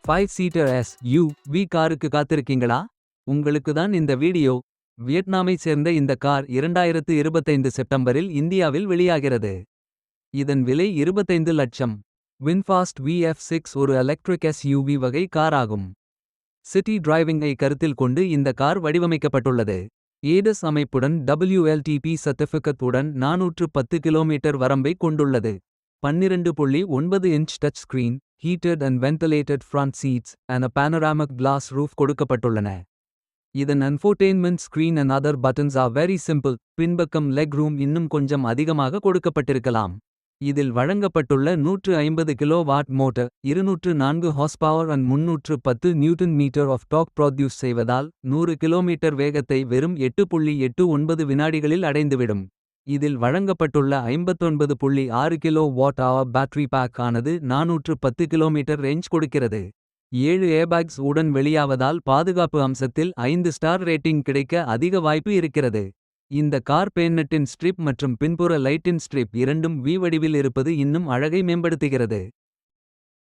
5 seater SUV காருக்கு காத்திருக்கீங்களா? உங்களுக்கு தான் இந்த வீடியோ. வியட்நாமை சேர்ந்த இந்த கார் 2025 செப்டம்பரில் இந்தியாவில் வெளியாகிறது. இதன் விலை 25 லட்சம். வின்ஃபாஸ்ட் VF6 ஒரு எலக்ட்ரிக் SUV வகை கார் ஆகும். சிட்டி டிரைவிங்கை கருத்தில் கொண்டு இந்த கார் வடிவமைக்கப்பட்டுள்ளது. ஏடஸ் அமைப்புடன் WLTP சர்டிஃபிகேட் உடன் 410 கிலோமீட்டர் வரம்பை கொண்டுள்ளது. 12.9 inch touch screen, heated and ventilated front seats and panoramic glass roof கொடுக்கப்பட்டுள்ளன. இதன் infotainment screen and other buttons are very simple. பின்பக்கம் லெக் ரூம் இன்னும் கொஞ்சம் அதிகமாக கொடுக்கப்பட்டிருக்கலாம். இதில் வழங்கப்பட்டுள்ள 150 kilowatt motor 204 horsepower and 310 newton metre of torque produce செய்வதால் 100 கிலோமீட்டர் வேகத்தை வெறும் 8.89 வினாடிகளில் அடைந்துவிடும். இதில் வழங்கப்பட்டுள்ள 59.6 kilo watt hour battery pack ஆனது 410 கிலோமீட்டர் ரேஞ்ச் கொடுக்கிறது. 7 ஏர்பேக்ஸ் உடன் வெளியாவதால் பாதுகாப்பு அம்சத்தில் 5 ஸ்டார் ரேட்டிங் கிடைக்க அதிக வாய்ப்பு இருக்கிறது. இந்த கார் பேன்னட்டின் ஸ்ட்ரிப் மற்றும் பின்புற லைட்டின் ஸ்ட்ரிப் இரண்டும் V வடிவில் இருப்பது இன்னும் அழகை மேம்படுத்துகிறது.